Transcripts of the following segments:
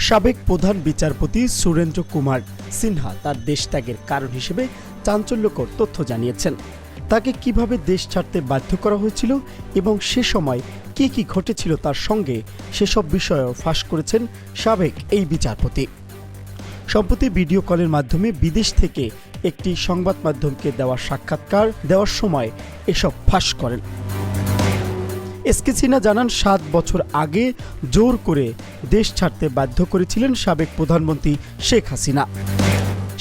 সাবেক প্রধান বিচারপতি সুরেন্দ্র কুমার সিনহা তার দেশত্যাগের কারণ হিসেবে চাঞ্চল্যকর তথ্য জানিয়েছেন। তাকে কিভাবে দেশ ছাড়তে বাধ্য করা হয়েছিল এবং সে সময় কি কি ঘটেছিল তার সঙ্গে সেসব বিষয়ও ফাঁস করেছেন সাবেক এই বিচারপতি। সম্প্রতি ভিডিও কলের মাধ্যমে বিদেশ থেকে একটি সংবাদ মাধ্যমকে দেওয়া সাক্ষাৎকার দেওয়ার সময় এসব ফাঁস করেন। এসকে সিনহা জানান ৭ বছর আগে জোর করে দেশ ছাড়তে বাধ্য করেছিলেন সাবেক প্রধানমন্ত্রী শেখ হাসিনা।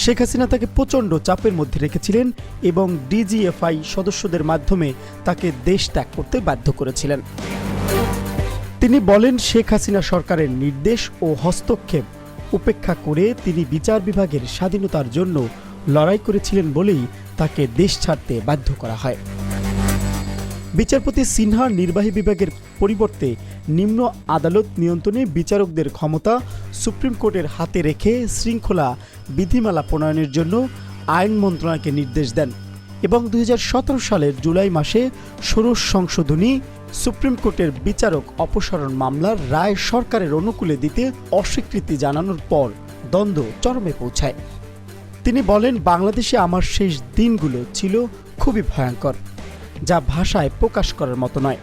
শেখ হাসিনা তাকে প্রচণ্ড চাপের মধ্যে রেখেছিলেন এবং ডিজিএফআই সদস্যদের মাধ্যমে তাকে দেশ ত্যাগ করতে বাধ্য করেছিলেন। তিনি বলেন, শেখ হাসিনা সরকারের নির্দেশ ও হস্তক্ষেপ উপেক্ষা করে তিনি বিচার বিভাগের স্বাধীনতার জন্য লড়াই করেছিলেন বলেই তাকে দেশ ছাড়তে বাধ্য করা হয়। বিচারপতি সিনহা নির্বাহী বিভাগের পরিবর্তে নিম্ন আদালত নিয়ন্ত্রণে বিচারকদের ক্ষমতা সুপ্রিম কোর্টের হাতে রেখে শৃঙ্খলা বিধিমালা প্রণয়নের জন্য আইন মন্ত্রণালয়কে নির্দেশ দেন এবং ২০১৭ সালের জুলাই মাসে ষোড়শ সংশোধনী সুপ্রিম কোর্টের বিচারক অপসারণ মামলার রায় সরকারের অনুকূলে দিতে অস্বীকৃতি জানানোর পর দ্বন্দ্ব চরমে পৌঁছায়। তিনি বলেন, বাংলাদেশে আমার শেষ দিনগুলো ছিল খুবই ভয়ঙ্কর, যা ভাষায় প্রকাশ করার মতো নয়।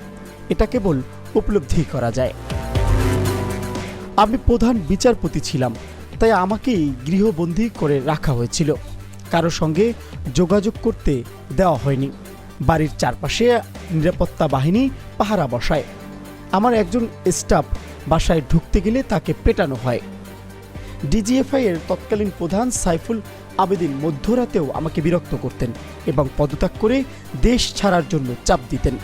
এটা কেবল উপলব্ধি করা যায়। আমি প্রধান বিচারপতি ছিলাম, তাই আমাকেই গৃহবন্দী করে রাখা হয়েছিল। কারো সঙ্গে যোগাযোগ করতে দেওয়া হয়নি। বাড়ির চারপাশে নিরাপত্তা বাহিনী পাহারা বসায়। আমার একজন স্টাফ বাসায় ঢুকতে গেলে তাকে পেটানো হয়। ডিজিএফআই এর তৎকালীন প্রধান সাইফুল আবেদিন মধ্যরাতেও আমাকে বিরক্ত করতেন এবং পদত্যাগ করে দেশ ছাড়ার জন্য চাপ দিতেন।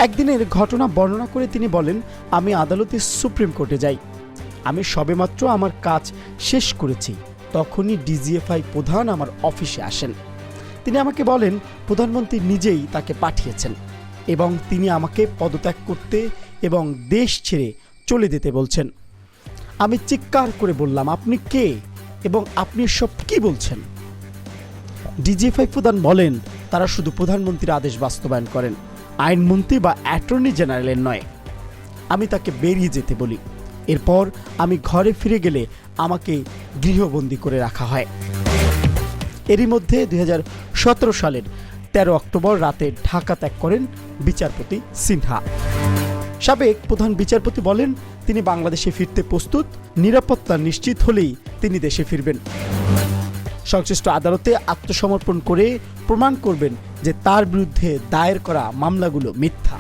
একদিনের ঘটনা বর্ণনা করে তিনি বলেন, আমি আদালতে সুপ্রিম কোর্টে যাই। আমি সবেমাত্র আমার কাজ শেষ করেছি, তখনই ডিজিএফআই প্রধান আমার অফিসে আসেন। তিনি আমাকে বলেন, প্রধানমন্ত্রী নিজেই তাকে পাঠিয়েছেন এবং তিনি আমাকে পদত্যাগ করতে এবং দেশ ছেড়ে চলে যেতে বলছেন। আমি চিৎকার করে বললাম, আপনি কে এবং আপনি সব কি বলছেন? ডিজিএফআই প্রধান বলেন, তারা শুধু প্রধানমন্ত্রীর আদেশ বাস্তবায়ন করেন, আইনমন্ত্রী বা অ্যাটর্নি জেনারেলের নয়। আমি তাকে বেরিয়ে যেতে বলি। এরপর আমি ঘরে ফিরে গেলে আমাকে গৃহবন্দী করে রাখা হয়। এরই মধ্যে ২০১৭ সালের ১৩ অক্টোবর রাতে ঢাকা ত্যাগ করেন বিচারপতি সিনহা। সাবেক প্রধান বিচারপতি বলেন, তিনি বাংলাদেশে ফিরতে প্রস্তুত, নিরাপত্তা নিশ্চিত হলেই তিনি দেশে ফিরবেন। সংশ্লিষ্ট আদালতে আত্মসমর্পণ করে প্রমাণ করবেন যে তার বিরুদ্ধে দায়ের করা মামলাগুলো মিথ্যা।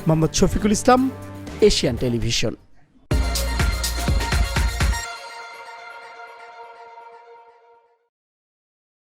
Mohammad Shafiqul Islam, Asian television.